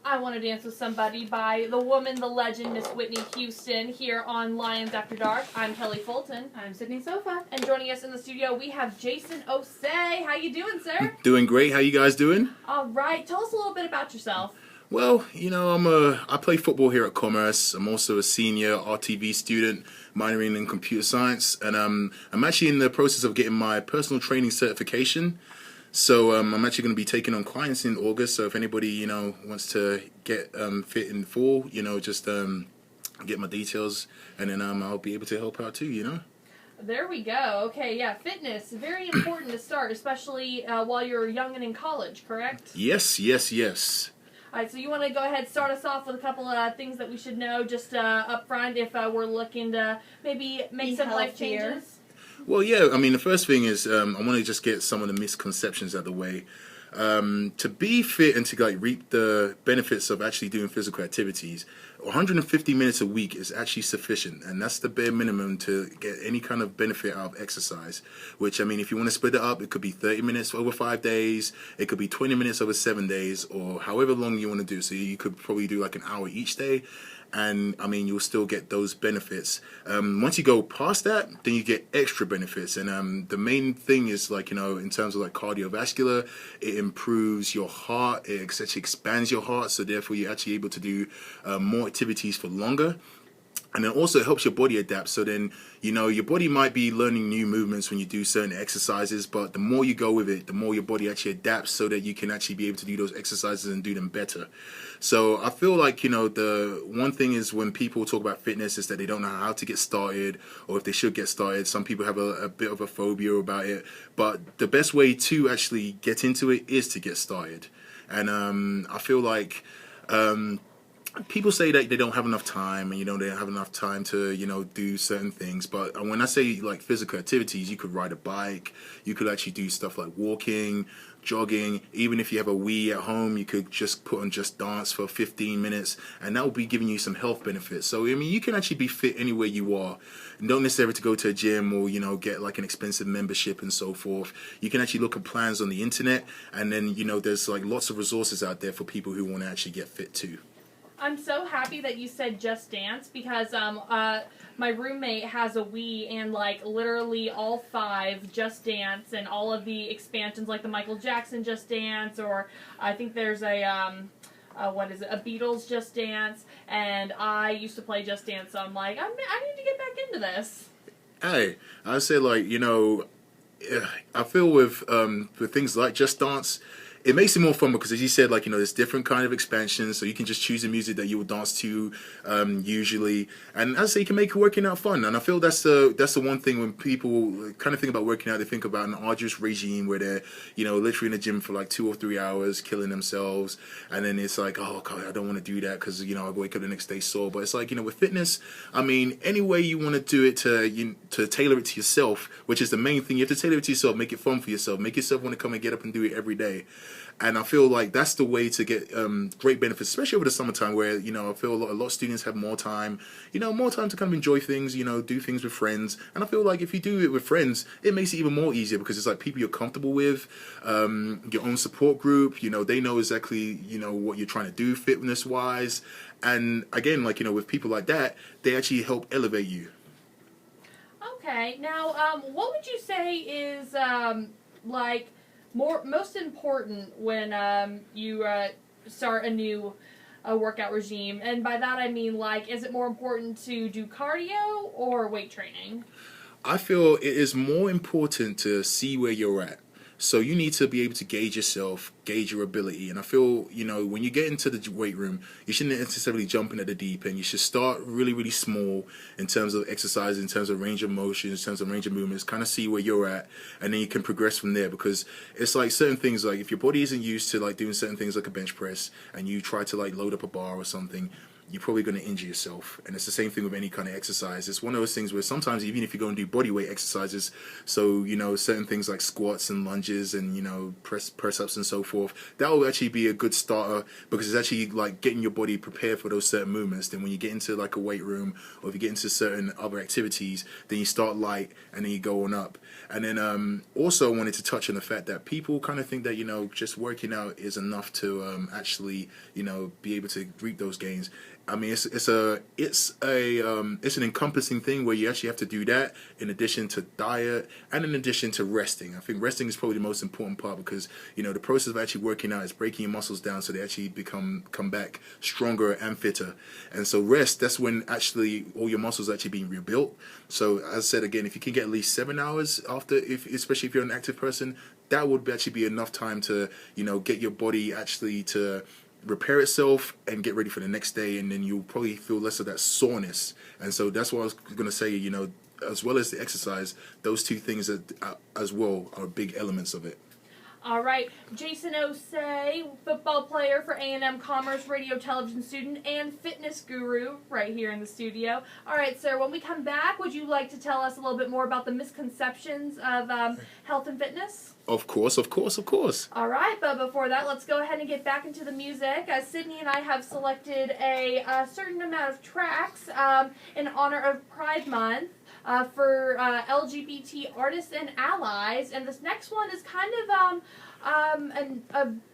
I Want to Dance with Somebody by the woman, the legend, Miss Whitney Houston, here on Lions After Dark. I'm Kelly Fulton. I'm Sydney Sofa. And joining us in the studio, we have Jason Osei. How you doing, sir? Doing great. How you guys doing? All right. Tell us a little bit about yourself. Well, I play football here at Commerce. I'm also a senior RTV student, minoring in computer science, and I'm actually in the process of getting my personal training certification. So I'm actually going to be taking on clients in August. So if anybody wants to get fit in full, just get my details, and then I'll be able to help out too. There we go. Okay, yeah, fitness, very important to start, especially while you're young and in college, correct? Yes. All right, so you want to go ahead and start us off with a couple of things that we should know just up front if we're looking to maybe make some life changes? Well, yeah, I mean, the first thing is I want to just get some of the misconceptions out of the way. To be fit and to reap the benefits of actually doing physical activities, 150 minutes a week is actually sufficient, and that's the bare minimum to get any kind of benefit out of exercise. Which, I mean, if you want to split it up, it could be 30 minutes over 5 days, it could be 20 minutes over 7 days, or however long you want to do. So you could probably do like an hour each day, and I mean, you'll still get those benefits. Once you go past that, then you get extra benefits, and the main thing is in terms of cardiovascular, it improves your heart, it actually expands your heart, so therefore you're actually able to do more activities for longer. And then also it helps your body adapt. So then, your body might be learning new movements when you do certain exercises, but the more you go with it, the more your body actually adapts so that you can actually be able to do those exercises and do them better. So I feel like, the one thing is when people talk about fitness is that they don't know how to get started or if they should get started. Some people have a bit of a phobia about it, but the best way to actually get into it is to get started. And I feel like people say that they don't have enough time and they don't have enough time to do certain things, but when I say physical activities, you could ride a bike, you could actually do stuff like walking, jogging. Even if you have a Wii at home, you could just put on Just Dance for 15 minutes, and that will be giving you some health benefits. So I mean, you can actually be fit anywhere you are. You don't necessarily have to go to a gym or get an expensive membership and so forth. You can actually look at plans on the internet, and then there's lots of resources out there for people who want to actually get fit too. I'm so happy that you said Just Dance because my roommate has a Wii and literally all 5 Just Dance and all of the expansions like the Michael Jackson Just Dance, or I think there's a Beatles Just Dance, and I used to play Just Dance, so I'm like, I need to get back into this. Hey, I say I feel with things like Just Dance, it makes it more fun because, as you said, there's different kind of expansions, so you can just choose the music that you would dance to usually, and as I say, you can make working out fun. And I feel that's the one thing when people kind of think about working out, they think about an arduous regime where they're literally in the gym for 2 or 3 hours, killing themselves, and then it's oh God, I don't want to do that because I wake up the next day sore. But it's with fitness, I mean, any way you want to do it to tailor it to yourself, which is the main thing. You have to tailor it to yourself, make it fun for yourself, make yourself want to come and get up and do it every day. And I feel that's the way to get great benefits, especially over the summertime where, I feel a lot of students have more time, more time to kind of enjoy things, do things with friends. And I feel if you do it with friends, it makes it even more easier because it's people you're comfortable with, your own support group, they know exactly, what you're trying to do fitness-wise. And again, with people like that, they actually help elevate you. Okay. Now, what would you say is, most important when you start a new workout regime? And by that I mean, is it more important to do cardio or weight training? I feel it is more important to see where you're at. So you need to be able to gauge yourself, gauge your ability. And I feel, when you get into the weight room, you shouldn't necessarily jump into the deep end. You should start really, really small in terms of exercise, in terms of range of motion, in terms of range of movements, kind of see where you're at, and then you can progress from there. Because it's certain things, if your body isn't used to doing certain things like a bench press, and you try to load up a bar or something, you're probably going to injure yourself. And it's the same thing with any kind of exercise. It's one of those things where sometimes even if you go and do body weight exercises, so certain things like squats and lunges and press ups and so forth, that will actually be a good starter, because it's actually like getting your body prepared for those certain movements. Then when you get into like a weight room, or if you get into certain other activities, then you start light and then you go on up. And then also I wanted to touch on the fact that people kind of think that just working out is enough to actually be able to reap those gains. I mean, it's an encompassing thing where you actually have to do that in addition to diet and in addition to resting. I think resting is probably the most important part, because the process of actually working out is breaking your muscles down so they actually come back stronger and fitter. And so rest, that's when actually all your muscles are actually being rebuilt. So as I said again, if you can get at least 7 hours after, especially if you're an active person, that would actually be enough time to get your body actually to repair itself and get ready for the next day, and then you'll probably feel less of that soreness. And so that's what I was going to say, as well as the exercise, those two things as well are big elements of it. All right, Jason Osei, football player for A&M Commerce, radio television student, and fitness guru right here in the studio. All right, sir, when we come back, would you like to tell us a little bit more about the misconceptions of health and fitness? Of course. All right, but before that, let's go ahead and get back into the music. Sydney and I have selected a certain amount of tracks in honor of Pride Month for LGBT artists and allies, and this next one is kind of a